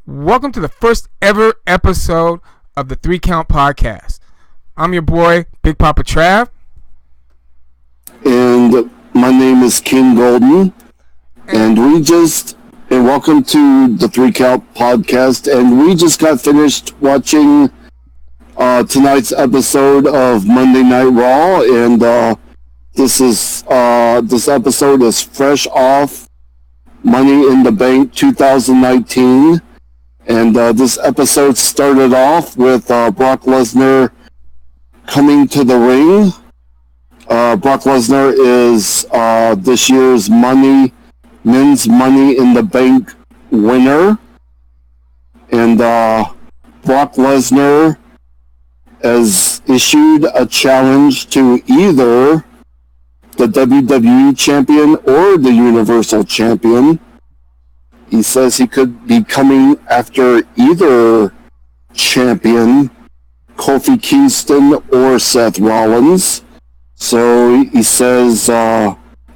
Welcome to the first ever episode of the 3 Count Podcast. I'm your boy, Big Papa Trav. And my name is King Golden. And welcome to the 3 Count Podcast. And we just got finished watching tonight's episode of Monday Night Raw. And this episode is fresh off Money in the Bank 2019. And this episode started off with Brock Lesnar coming to the ring. Brock Lesnar is this year's men's Money in the Bank winner. And Brock Lesnar has issued a challenge to either the WWE Champion or the Universal Champion. He says he could be coming after either champion, Kofi Kingston or Seth Rollins. So he says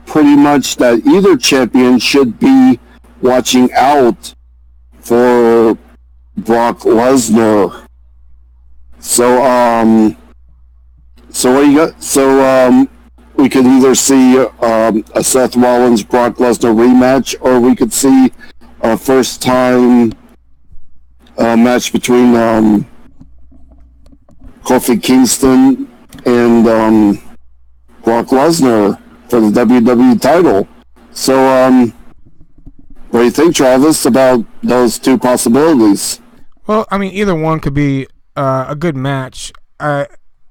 pretty much that either champion should be watching out for Brock Lesnar. So what you got? So we could either see a Seth Rollins Brock Lesnar rematch, or we could see a first time match between Kofi Kingston and Brock Lesnar for the WWE title. So what do you think, Travis, about those two possibilities? Well, I mean, either one could be a good match. I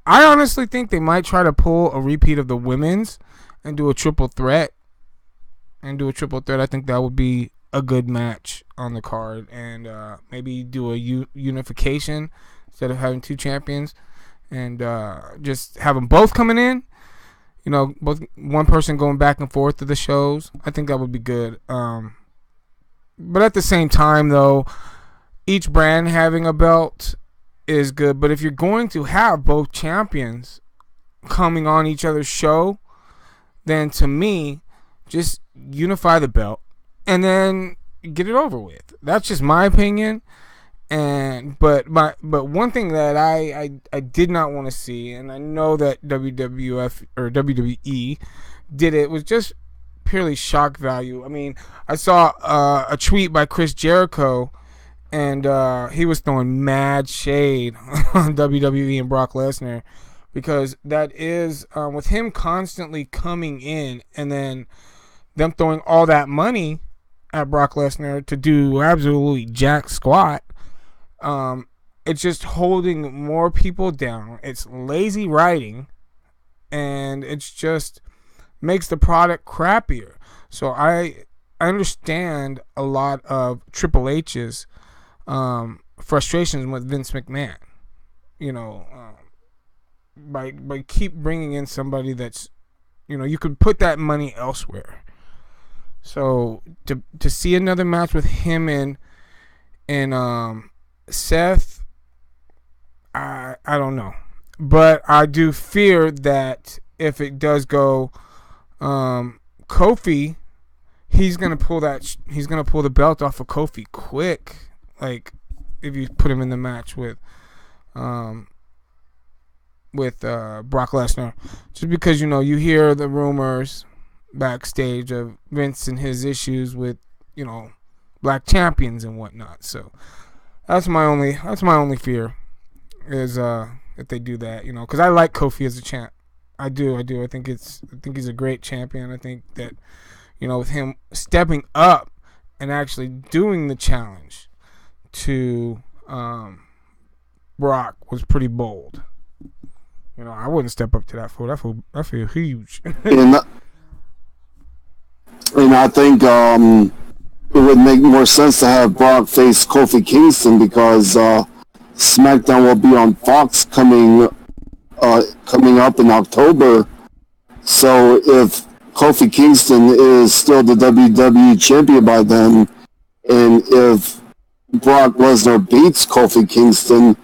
honestly think they might try to pull a repeat of the women's and do a triple threat. I think that would be a good match on the card, and maybe do a unification instead of having two champions, and just have them both coming in. You know, both one person going back and forth to the shows. I think that would be good. But at the same time, though, each brand having a belt is good. But if you're going to have both champions coming on each other's show, then to me, just unify the belt and then get it over with. That's just my opinion. But one thing that I did not want to see, and I know that WWF or WWE did it, was just purely shock value. I mean, I saw a tweet by Chris Jericho, and he was throwing mad shade on WWE and Brock Lesnar, because that is with him constantly coming in and then them throwing all that money at Brock Lesnar to do absolutely jack squat. It's just holding more people down. It's lazy writing, and it's just makes the product crappier. So I understand a lot of Triple H's frustrations with Vince McMahon. You know, by keep bringing in somebody that's, you know, you could put that money elsewhere. So to see another match with him and Seth, I don't know, but I do fear that if it does go Kofi, he's gonna pull the belt off of Kofi quick. Like if you put him in the match with Brock Lesnar, just because, you know, you hear the rumors backstage of Vince and his issues with, you know, black champions and whatnot. So that's my only fear, is if they do that, you know, because I like Kofi as a champ. I do. I think he's a great champion. I think that, you know, with him stepping up and actually doing the challenge to Brock was pretty bold. You know, I wouldn't step up to that fool. I feel huge. And I think it would make more sense to have Brock face Kofi Kingston, because SmackDown will be on Fox coming up in October. So if Kofi Kingston is still the WWE champion by then, and if Brock Lesnar beats Kofi Kingston,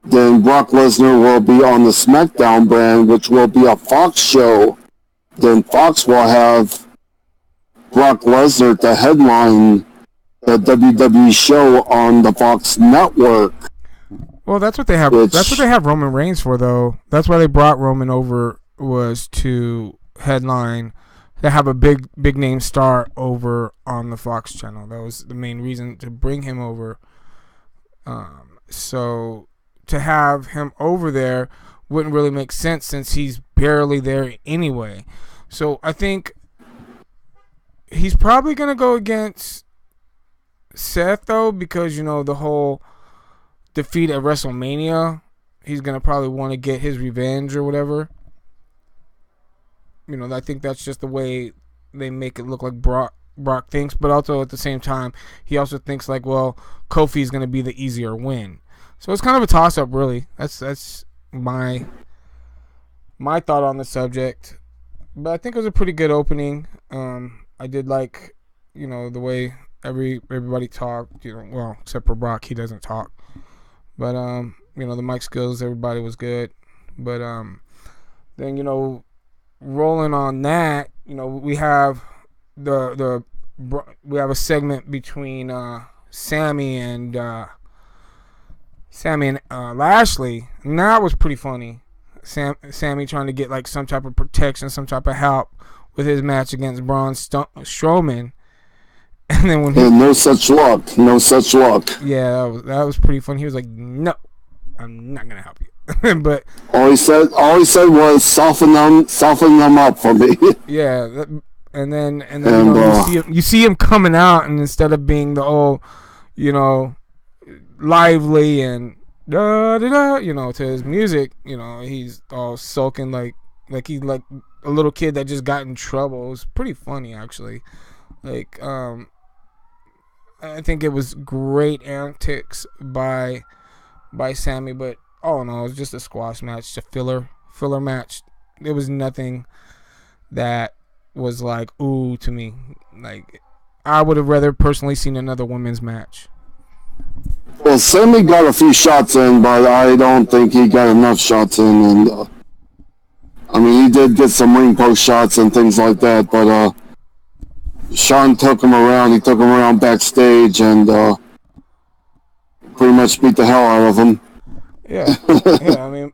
then Brock Lesnar will be on the SmackDown brand, which will be a Fox show. Then Fox will have Brock Lesnar to headline the WWE show on the Fox network. Well, that's what they have. That's what they have Roman Reigns for, though. That's why they brought Roman over, was to headline, to have a big name star over on the Fox channel. That was the main reason to bring him over. So to have him over there wouldn't really make sense since he's barely there anyway. So I think he's probably gonna go against Seth, though, because the whole defeat at WrestleMania, he's gonna probably want to get his revenge or whatever. I think that's just the way they make it look like Brock thinks, but also at the same time, he also thinks like, well, Kofi's gonna be the easier win. So it's kind of a toss up, really. That's my thought on the subject. But I think it was a pretty good opening. I did like, the way everybody talked. Well, except for Brock, he doesn't talk. But the mic skills, everybody was good. But then rolling on that, we have we have a segment between Sammy and Lashley, and that was pretty funny. Sammy trying to get like some type of protection, some type of help with his match against Braun Strowman. And then when no such luck. Yeah, that was pretty funny. He was like, "No, I'm not gonna help you." But all he said was soften them up for me. Yeah, and then you see him coming out, and instead of being the old, lively and da da da, to his music, he's all sulking like he's like a little kid that just got in trouble. It was pretty funny, actually. Like, I think it was great antics by Sammy, but all in all, it was just a squash match, a filler match. There was nothing that was like ooh to me. Like, I would have rather personally seen another women's match. Well, Sammy got a few shots in, but I don't think he got enough shots in. And he did get some ring post shots and things like that, but Sean took him around. He took him around backstage and pretty much beat the hell out of him. Yeah.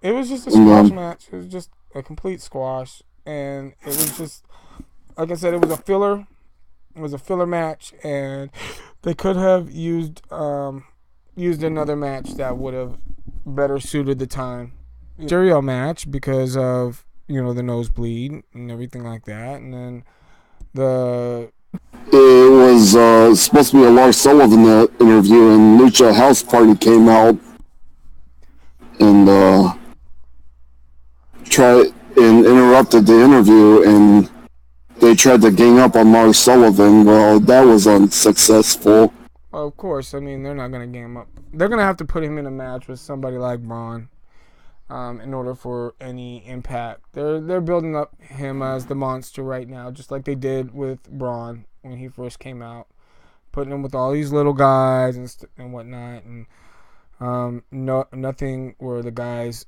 It was just a squash match. It was just a complete squash, and it was just, like I said, it was a filler. It was a filler match, and they could have used another match that would have better suited the time. Stereo match because of the nosebleed and everything like that, and then it was supposed to be a Lars Sullivan interview, and Lucha House Party came out and interrupted the interview, and they tried to gang up on Lars Sullivan. Well, that was unsuccessful. Well, of course, they're not going to gang him up. They're going to have to put him in a match with somebody like Braun in order for any impact. They're building up him as the monster right now, just like they did with Braun when he first came out, putting him with all these little guys and whatnot, and nothing where the guys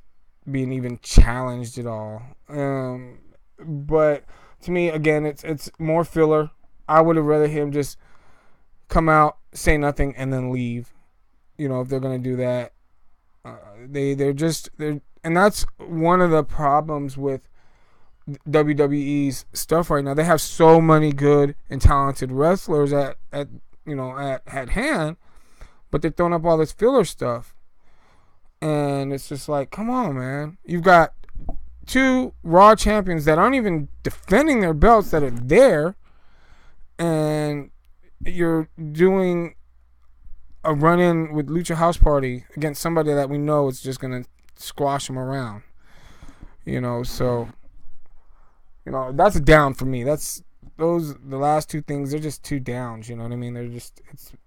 being even challenged at all. But to me, again, it's more filler. I would have rather him just come out, say nothing, and then leave. If they're gonna do that, and that's one of the problems with WWE's stuff right now. They have so many good and talented wrestlers at hand, but they're throwing up all this filler stuff, and it's just like, come on, man. You've got 2 Raw champions that aren't even defending their belts that are there, and you're doing a run-in with Lucha House Party against somebody that we know is just going to squash them around. So, that's a down for me. The last 2 things, they're just 2 downs, you know what I mean? It's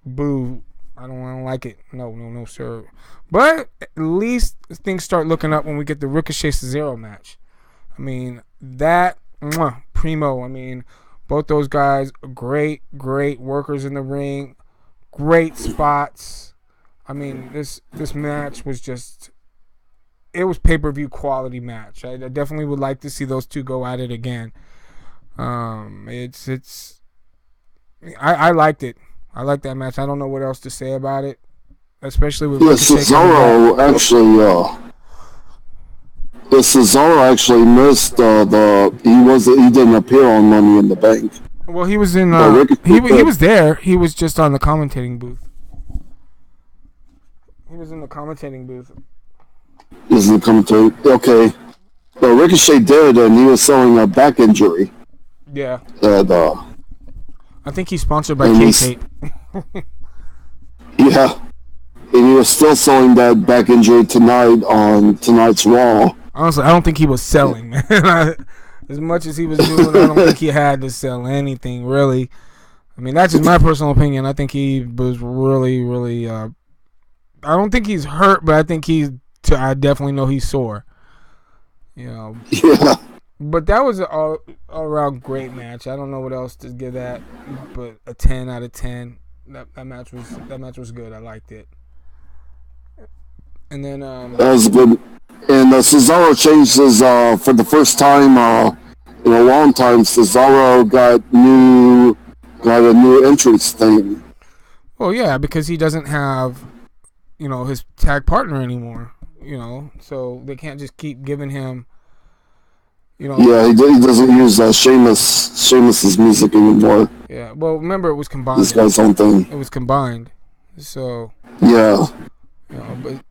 boo. I don't like it. No, sir. But at least things start looking up when we get the Ricochet Cesaro match. That, primo. Both those guys, great workers in the ring, great spots. This match was just, it was pay-per-view quality match. I definitely would like to see those 2 go at it again. I liked it. I like that match. I don't know what else to say about it, especially with Yeah, Ricochet coming back. Cesaro actually missed he didn't appear on Money in the Bank. Well, he was in. But He was there. He was just on the commentating booth. He was in the commentating booth. Isn't commentating? Okay. But Ricochet did, and he was selling a back injury. Yeah. And, I think he's sponsored by K-Tape. Yeah. And he was still selling that back injury tonight on tonight's Raw. Honestly, I don't think he was selling, man. As much as he was doing, I don't think he had to sell anything, really. I mean, that's just my personal opinion. I think he was really, really... I don't think he's hurt, but I think I definitely know he's sore. You know. Yeah. But that was an all-around great match. I don't know what else to give that, but a 10 out of 10. That match was good. I liked it. And then that was good. And Cesaro changed his for the first time in a long time. Cesaro got a new entrance thing. Well, yeah, because he doesn't have, his tag partner anymore. So they can't just keep giving him. Yeah, he doesn't use Sheamus's music anymore. Yeah, well, remember it was combined. This guy's own thing. It was combined, so. Yeah. But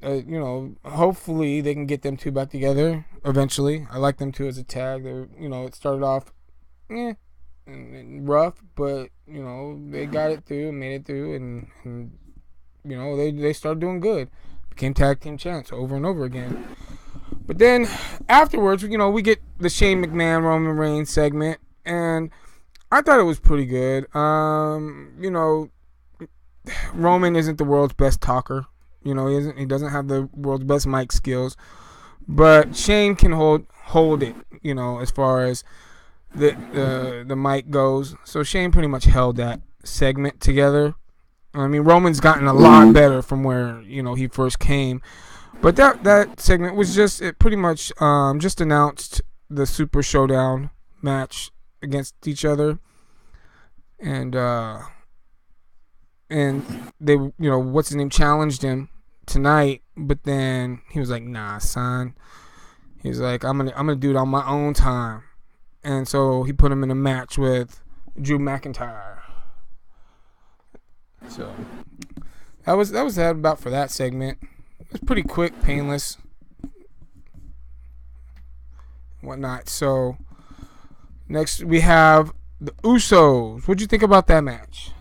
hopefully they can get them two back together eventually. I like them two as a tag. They, it started off, rough, but they got it through and made it through, and they started doing good. Became tag team champs over and over again. But then afterwards, we get the Shane McMahon Roman Reigns segment, and I thought it was pretty good. Roman isn't the world's best talker. He doesn't have the world's best mic skills, but Shane can hold it. As far as the mic goes. So Shane pretty much held that segment together. I mean, Roman's gotten a lot better from where he first came. But that segment was it pretty much just announced the Super Showdown match against each other, and they what's his name challenged him tonight, but then he was like, nah, son. He's like, I'm gonna do it on my own time, and so he put him in a match with Drew McIntyre. So that was that about for that segment. It was pretty quick, painless, whatnot. So next we have the Usos. What'd you think about that match?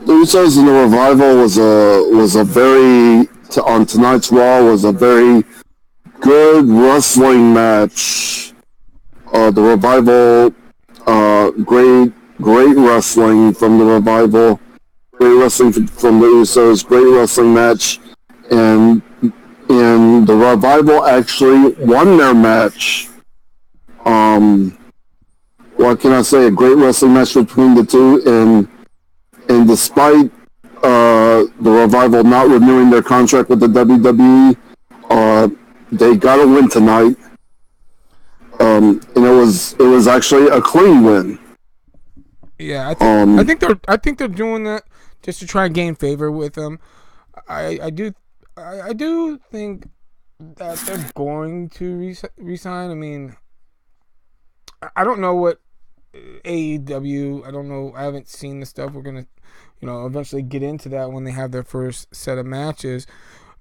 The Usos and the Revival was a very on tonight's Raw was a very good wrestling match. The Revival, great wrestling from the Revival, great wrestling from the Usos, great wrestling match. And the Revival actually won their match. What can I say? A great wrestling match between the two, and despite the Revival not renewing their contract with the WWE, they got a win tonight. And it was actually a clean win. Yeah, I think they're doing that just to try and gain favor with them. I do think that they're going to resign. I mean, I don't know what AEW. I don't know. I haven't seen the stuff. We're gonna, eventually get into that when they have their first set of matches.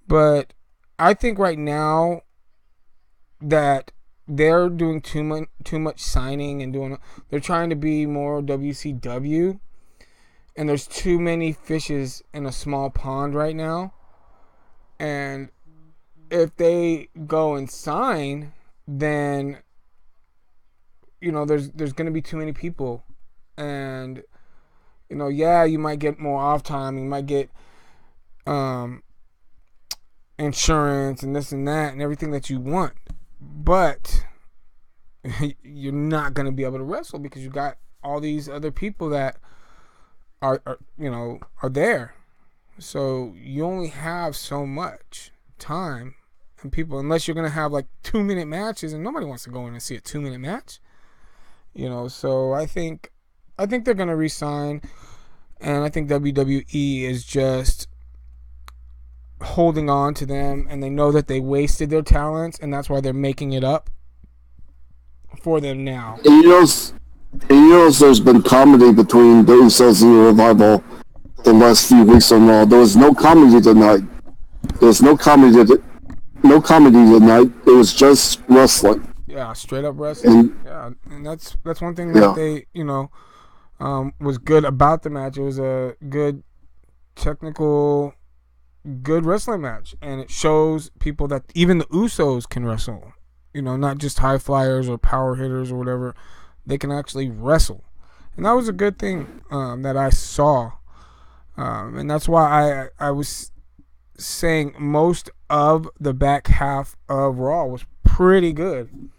But I think right now that they're doing too much signing and they're trying to be more WCW, and there's too many fishes in a small pond right now. And if they go and sign, then there's going to be too many people, and you might get more off time, you might get insurance and this and that and everything that you want, but you're not going to be able to wrestle because you got all these other people that are there. So you only have so much time and people, unless you're gonna have like 2-minute matches, and nobody wants to go in and see a 2-minute match. So I think they're gonna resign. And I think WWE is just holding on to them, and they know that they wasted their talents, and that's why they're making it up for them now. There's been comedy between the Usos and the Revival the last few weeks on Raw. There was no comedy tonight. No comedy tonight. It was just wrestling. Yeah, straight up wrestling. And that's one thing that they, was good about the match. It was a good technical, good wrestling match, and it shows people that even the Usos can wrestle. Not just high flyers or power hitters or whatever. They can actually wrestle, and that was a good thing that I saw, and that's why I was saying most of the back half of Raw was pretty good.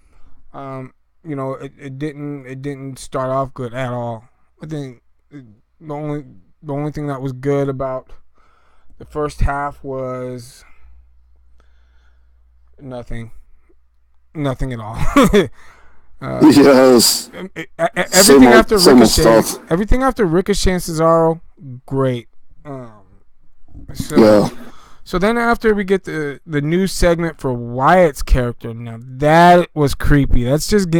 It didn't start off good at all. I think the only thing that was good about the first half was nothing at all. Yes. Everything after Ricochet, everything after Ricochet and Cesaro, great. So then after we get the new segment for Wyatt's character, now that was creepy. That's just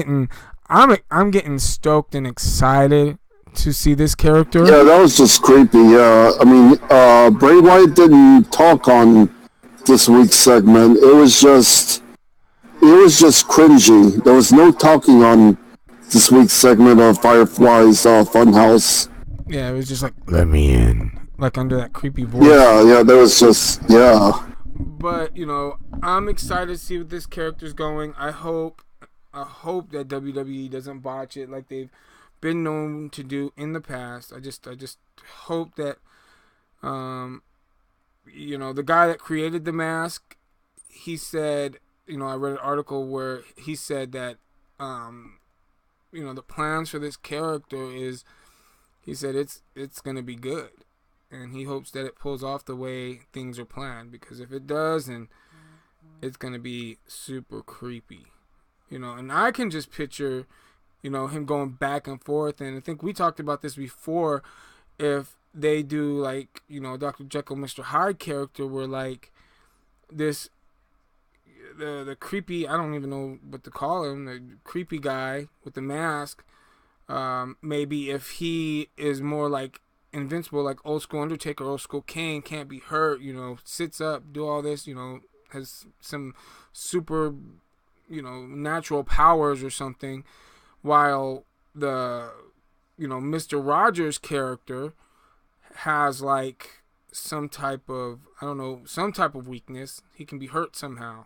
I'm getting stoked and excited to see this character. Yeah, that was just creepy. Yeah, I mean, Bray Wyatt didn't talk on this week's segment. It was just cringy. There was no talking on this week's segment of Firefly's Funhouse. Yeah, it was just like, let me in. Like under that creepy voice. Yeah, there was just, yeah. But, I'm excited to see what this character's going. I hope that WWE doesn't botch it like they've been known to do in the past. I just hope that, the guy that created the mask, he said, I read an article where he said that, the plans for this character is, he said it's going to be good. And he hopes that it pulls off the way things are planned. Because if it does, then it's going to be super creepy. And I can just picture, him going back and forth. And I think we talked about this before. If they do, like, Dr. Jekyll, Mr. Hyde character where, like, this... The creepy, I don't even know what to call him, the creepy guy with the mask, maybe if he is more like invincible, like old school Undertaker, old school Kane, can't be hurt, sits up, do all this, has some super, natural powers or something, while the, Mr. Rogers character has like some type of weakness. He can be hurt somehow.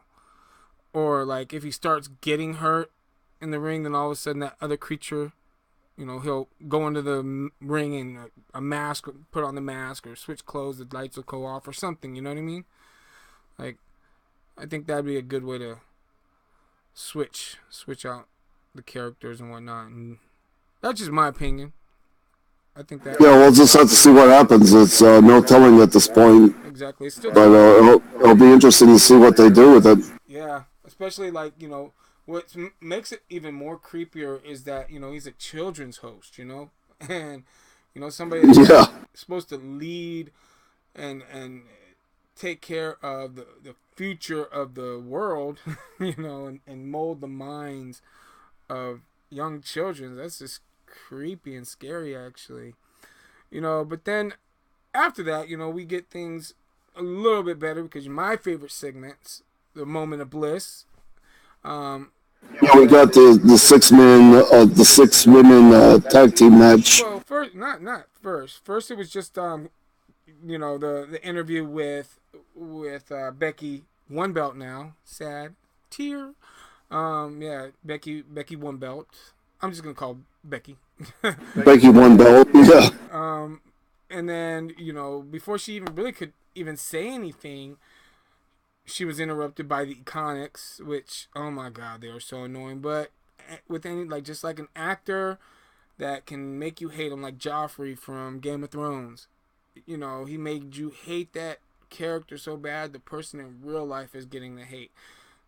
Or, like, if he starts getting hurt in the ring, then all of a sudden that other creature, he'll go into the ring and a mask, put on the mask, or switch clothes, the lights will go off, or something, you know what I mean? Like, I think that'd be a good way to switch out the characters and whatnot. And that's just my opinion. I think that... Yeah, we'll just have to see what happens. It's no telling at this point. Exactly. It's still but it'll be interesting to see what they do with it. Yeah. Especially, like, what makes it even more creepier is that, he's a children's host, and, somebody that's supposed to lead and take care of the future of the world, and mold the minds of young children. That's just creepy and scary, actually. But then after that, we get things a little bit better because my favorite segments, the Moment of Bliss. We got the 6 women tag team match. Well, first, not first. First, it was just the interview with Becky, one belt now. Sad tear. Becky one belt. I'm just gonna call Becky. Becky one belt. Yeah. And then before she even really could even say anything, she was interrupted by the Iconics, which, oh my god, they are so annoying. But with any, like, just like an actor that can make you hate him, like Joffrey from Game of Thrones. He made you hate that character so bad, the person in real life is getting the hate.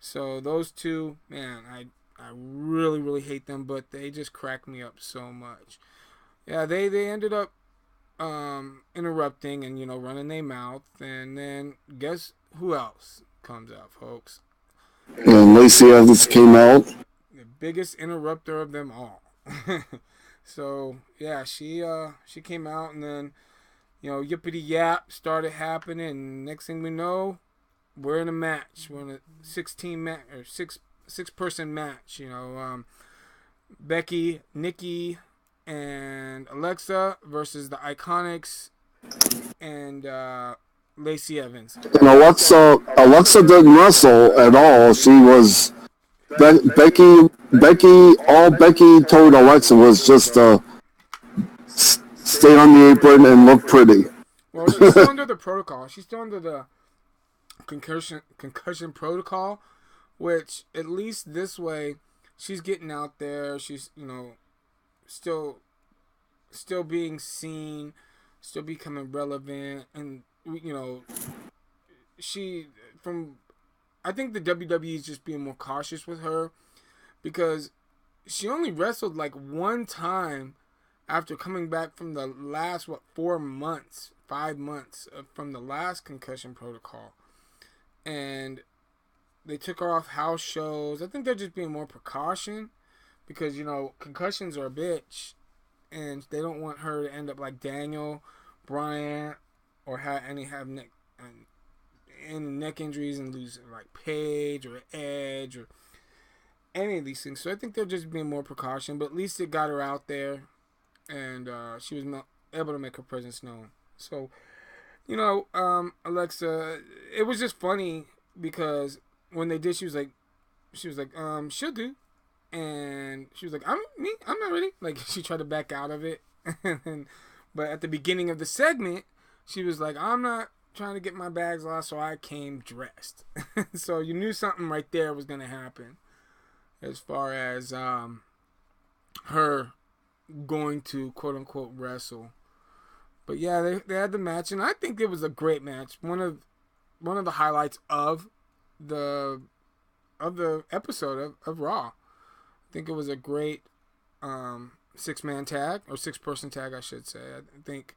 So those two, man, I really, really hate them, but they just crack me up so much. Yeah, they ended up interrupting and running their mouth, and then guess who else comes out, folks? And Lacey Evans came out. The biggest interrupter of them all. So yeah, she came out, and then yippity yap started happening, and next thing we know, we're in a match. We're in a 16 match or six person match. Becky, Nikki, and Alexa versus the Iconics and Lacey Evans. And Alexa didn't wrestle at all. She was Becky. All Becky told Alexa was just stay on the apron and look pretty. Well, she's still under the protocol. She's still under the concussion protocol, which at least this way she's getting out there. She's still being seen, still becoming relevant, and I think the WWE is just being more cautious with her because she only wrestled like one time after coming back from the last 5 months from the last concussion protocol, and they took her off house shows. I think they're just being more precaution because concussions are a bitch, and they don't want her to end up like Daniel Bryan or have neck injuries and lose like Paige or Edge or any of these things. So I think they're just being more precaution, but at least it got her out there, and she was able to make her presence known. So, Alexa, it was just funny because when they did, she was like, she'll do, and she was like, I'm not ready. Like she tried to back out of it, but at the beginning of the segment, she was like, I'm not trying to get my bags lost, so I came dressed. So you knew something right there was gonna happen, as far as her going to quote unquote wrestle. But yeah, they had the match, and I think it was a great match. One of the highlights of the episode of Raw. I think it was a great 6-man tag, or 6-person tag, I should say. I think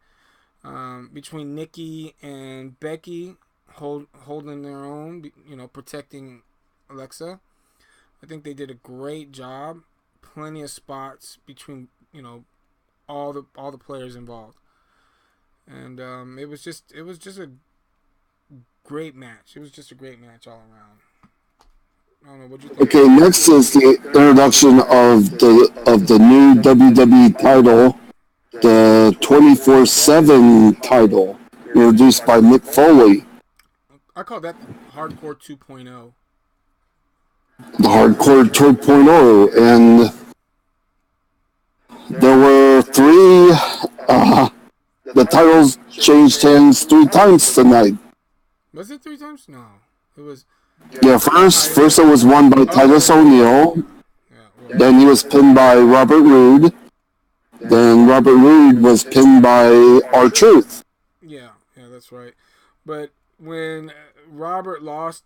between Nikki and Becky holding their own, protecting Alexa. I think they did a great job. Plenty of spots between all the players involved, and it was just a great match. It was just a great match all around. I don't know what you think. Okay, next is the introduction of the new WWE title, the 24/7 title, introduced by Mick Foley. I call that Hardcore 2.0. The Hardcore 2.0, and there were three. The titles changed hands 3 times tonight. Was it 3 times? No, it was. Yeah, first it was won by Titus O'Neil. Yeah, Then he was pinned by Robert Roode. Then Robert Roode was pinned by R-Truth. Yeah, that's right. But when Robert lost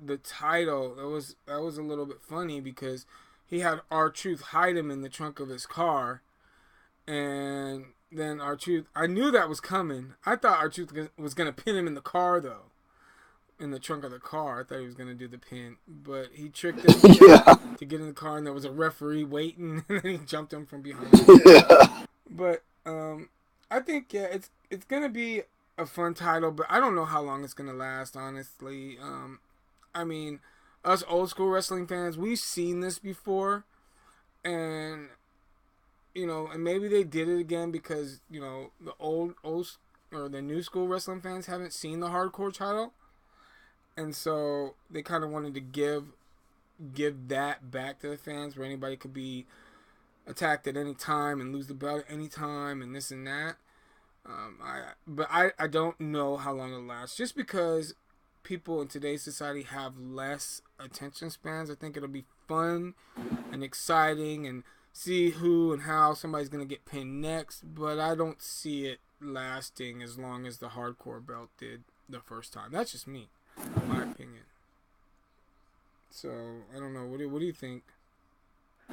the title, that was a little bit funny because he had R-Truth hide him in the trunk of his car, and then R-Truth, I knew that was coming. I thought R-Truth was gonna pin him in the car though. In the trunk of the car. I thought he was going to do the pin, but he tricked him to get in the car, and there was a referee waiting, and then he jumped him from behind. Yeah. But I think it's going to be a fun title, but I don't know how long it's going to last, honestly. I mean, us old school wrestling fans, we've seen this before, and and maybe they did it again because the old or the new school wrestling fans haven't seen the hardcore title. And so they kind of wanted to give that back to the fans, where anybody could be attacked at any time and lose the belt at any time and this and that. I don't know how long it'll last. Just because people in today's society have less attention spans, I think it'll be fun and exciting and see who and how somebody's going to get pinned next. But I don't see it lasting as long as the hardcore belt did the first time. That's just me. My opinion. So I don't know. What do you think?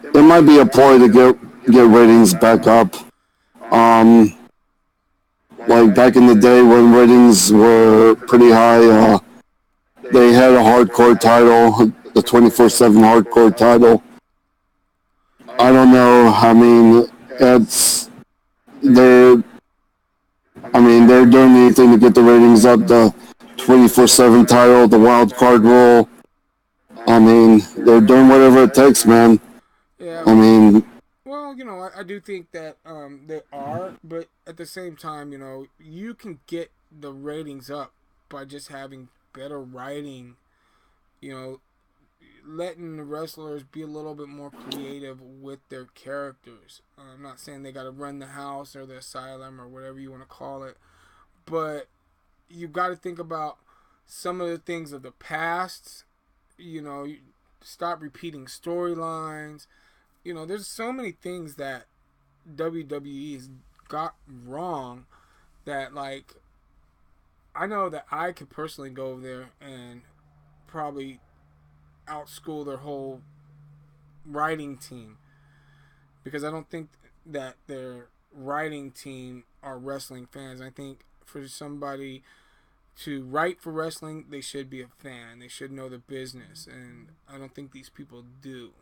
There might be a ploy to get ratings back up. like back in the day when ratings were pretty high, they had a hardcore title, the 24/7 hardcore title. I don't know. I mean, it's they're. I mean, they're doing anything to get the ratings up. The 24/7 title, the wild card rule. I mean, they're doing whatever it takes, man. Yeah. I mean, Well, I do think that they are, but at the same time, you can get the ratings up by just having better writing. You know, letting the wrestlers be a little bit more creative with their characters. I'm not saying they got to run the house or the asylum or whatever you want to call it, but you got to think about some of the things of the past. You stop repeating storylines. There's so many things that WWE has got wrong that, like, I know that I could personally go over there and probably outschool their whole writing team, because I don't think that their writing team are wrestling fans. I think for somebody to write for wrestling, they should be a fan. They should know the business, and I don't think these people do.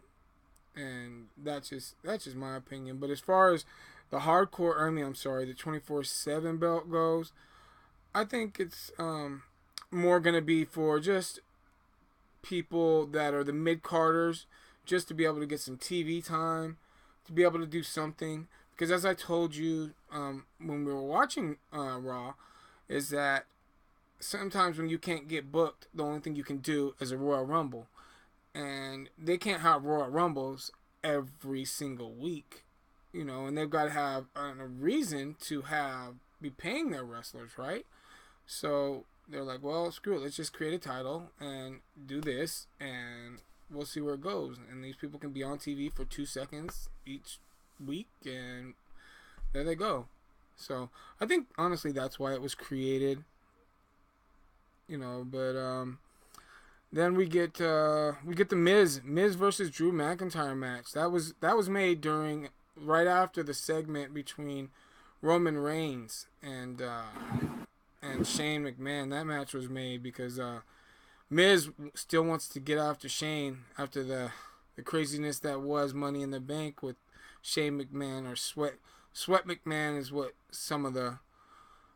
And that's just my opinion. But as far as the the 24/7 belt goes, I think it's more gonna be for just people that are the mid-carders, just to be able to get some TV time, to be able to do something. Because as I told you when we were watching Raw, is that sometimes when you can't get booked, the only thing you can do is a Royal Rumble. And they can't have Royal Rumbles every single week, and they've got to have a reason to be paying their wrestlers, right? So they're like, well, screw it, let's just create a title and do this, and we'll see where it goes. And these people can be on TV for 2 seconds each week, and there they go. So I think honestly that's why it was created, but then we get the Miz versus Drew McIntyre match. That was made right after the segment between Roman Reigns and Shane McMahon. That match was made because Miz still wants to get after Shane after the craziness that was Money in the Bank with Shane McMahon, or Sweat McMahon is what some of the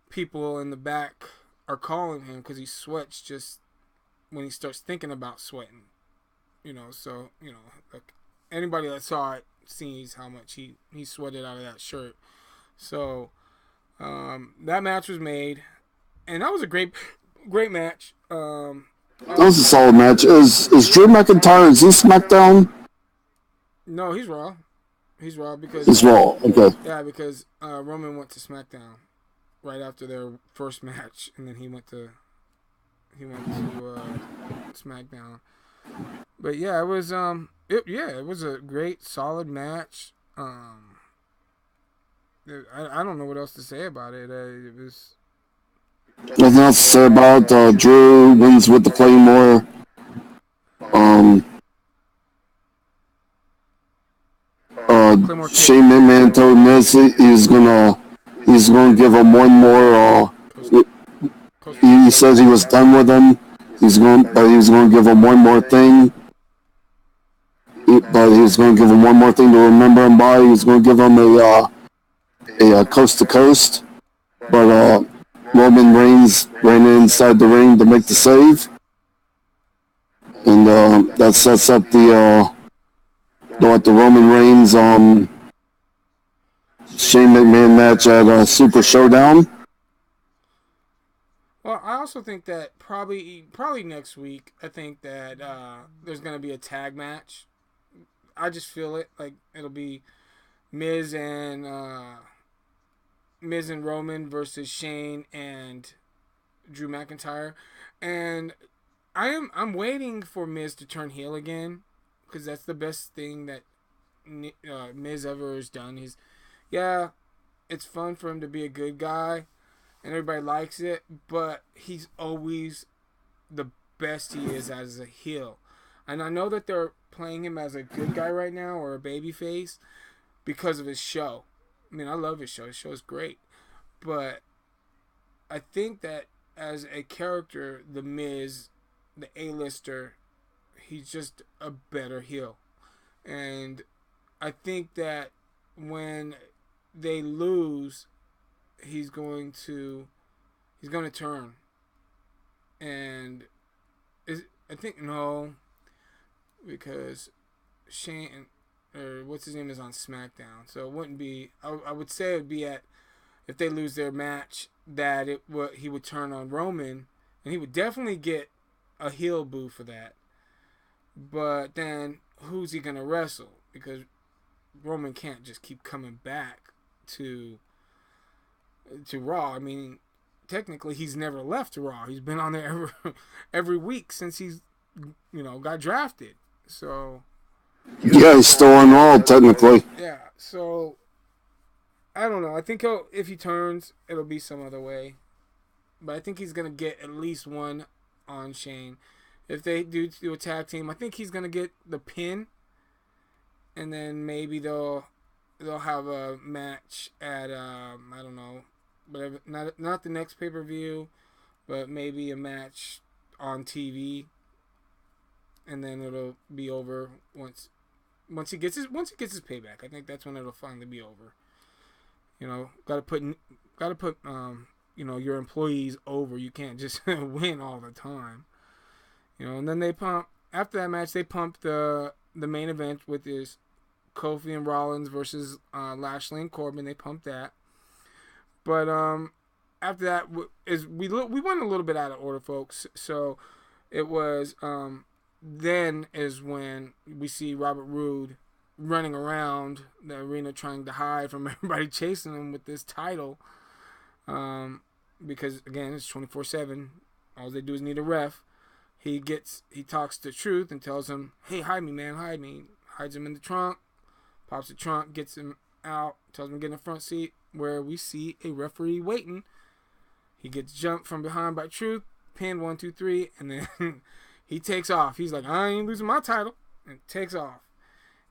people in the back are calling him, because he sweats just when he starts thinking about sweating. So like, anybody that saw it sees how much he sweated out of that shirt. So that match was made, and that was a great match. that was a solid match. Is Drew McIntyre, is he SmackDown? No, he's Raw. He's Raw because he's Raw. Okay. Yeah, because Roman went to SmackDown right after their first match, and then he went to SmackDown. But yeah, it was it was a great, solid match. I don't know what else to say about it. It was nothing else to say about Drew wins with the Claymore. Shane McMahon told Miz he's gonna give him one more. He says he was done with him. He's going to give him one more thing. But he's going to give him one more thing to remember him by. He's going to give him a coast to coast. But Roman Reigns ran inside the ring to make the save, and that sets up the Roman Reigns Shane McMahon match at Super Showdown. Well, I also think that probably next week, I think that there's going to be a tag match. I just feel it. Like, it'll be Miz and Roman versus Shane and Drew McIntyre. And I'm waiting for Miz to turn heel again, because that's the best thing that Miz ever has done. It's fun for him to be a good guy, and everybody likes it, but he's always the best he is as a heel. And I know that they're playing him as a good guy right now, or a baby face, because of his show. I mean, I love his show. His show is great. But I think that as a character, The Miz, the A-lister, he's just a better heel. And I think that when they lose, he's going to turn. And I think no, because Shane or what's his name is on SmackDown, so it wouldn't be. I would say it would be at if they lose their match that he would turn on Roman, and he would definitely get a heel boo for that. But then who's he gonna wrestle? Because Roman can't just keep coming back to Raw. I mean, technically he's never left Raw. He's been on there every week since he's got drafted. So yeah, he's still on Raw technically. yeah. So I don't know. I think if he turns, it'll be some other way. But I think he's gonna get at least one on Shane. If they do a tag team, I think he's gonna get the pin, and then maybe they'll have a match at I don't know, whatever. Not the next pay-per-view, but maybe a match on TV, and then it'll be over once he gets his payback. I think that's when it'll finally be over. Gotta put your employees over. You can't just win all the time. And then after that match, they pumped the main event with this Kofi and Rollins versus Lashley and Corbin. They pumped that. But after that, we went a little bit out of order, folks. So it was then is when we see Robert Roode running around the arena trying to hide from everybody chasing him with this title. Because again, it's 24/7. All they do is need a ref. He talks to Truth and tells him, "Hey, hide me, man, hide me." Hides him in the trunk, pops the trunk, gets him out, tells him to get in the front seat, where we see a referee waiting. He gets jumped from behind by Truth, pinned 1, 2, 3, and then he takes off. He's like, "I ain't losing my title," and takes off.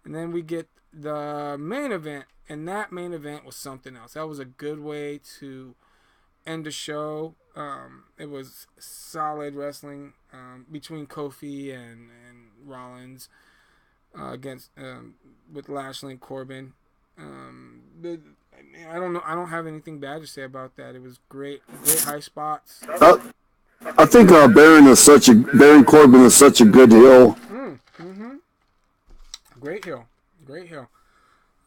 And then we get the main event, and that main event was something else. That was a good way to end the show. It was solid wrestling between Kofi and Rollins against with Lashley and Corbin. I don't know. I don't have anything bad to say about that. It was great high spots. I think Baron Corbin is such a good heel. Mm-hmm. Great heel.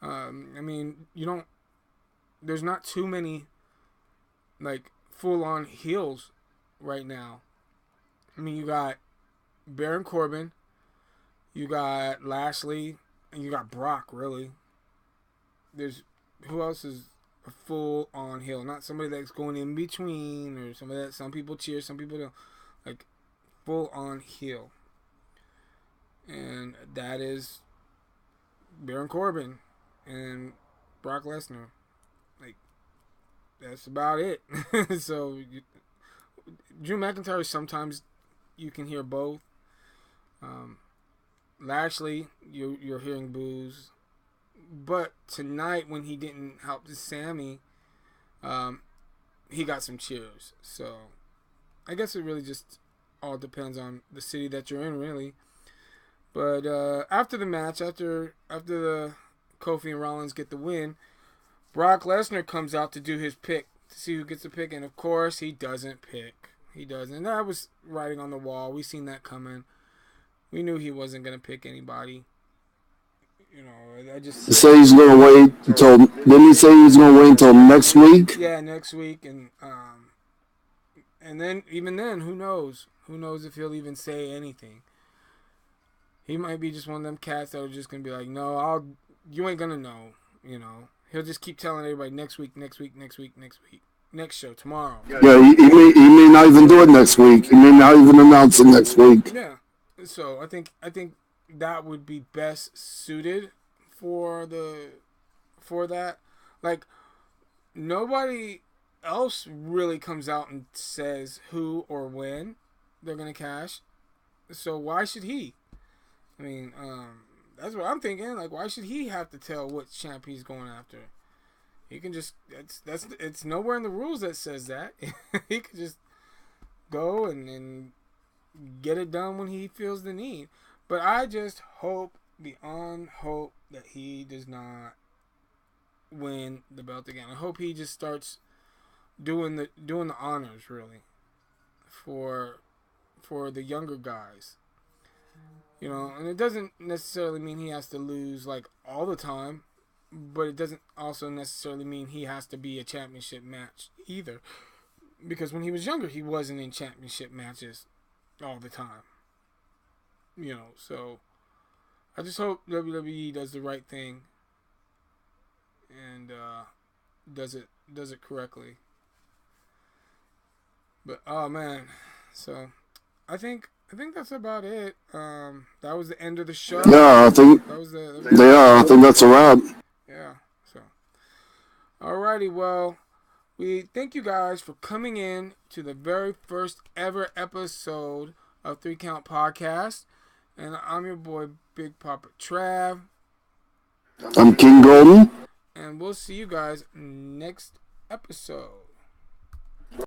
I mean, there's not too many like full-on heels right now. I mean, you got Baron Corbin, you got Lashley, and you got Brock, really. Who else is a full-on heel? Not somebody that's going in between, or somebody that some people cheer, some people don't. Like, full-on heel. And that is Baron Corbin and Brock Lesnar. Like, that's about it. So, Drew McIntyre, sometimes you can hear both. Lashley, you're hearing boos. But tonight, when he didn't help Sammy, he got some cheers. So, I guess it really just all depends on the city that you're in, really. But after the match, after the Kofi and Rollins get the win, Brock Lesnar comes out to do his pick, to see who gets the pick, and of course, he doesn't pick. He doesn't. That was writing on the wall. We seen that coming. We knew he wasn't going to pick anybody. I just... He said he's going to wait until... Didn't he say he was going to wait until next week? Yeah, next week, and then, even then, who knows? Who knows if he'll even say anything? He might be just one of them cats that are just going to be like, no, you ain't going to know, He'll just keep telling everybody next week, next show, tomorrow. Yeah, he may not even do it next week. He may not even announce it next week. Yeah, so I think that would be best suited for that. Like, nobody else really comes out and says who or when they're going to cash. So why should he? I mean, that's what I'm thinking. Like, why should he have to tell what champ he's going after? He can just it's nowhere in the rules that says that. He could just go and get it done when he feels the need. But I just hope beyond hope that he does not win the belt again. I hope he just starts doing the honors really for the younger guys. You know, and it doesn't necessarily mean he has to lose like all the time, but it doesn't also necessarily mean he has to be a championship match either. Because when he was younger, he wasn't in championship matches all the time. You know, so I just hope WWE does the right thing and does it correctly. But oh man, so I think that's about it. That was the end of the show. Yeah, I think I think that's a wrap. Yeah. So, alrighty. Well, we thank you guys for coming in to the very first ever episode of 3 Count Podcast, and I'm your boy Big Papa Trav. I'm King Golden, and we'll see you guys next episode.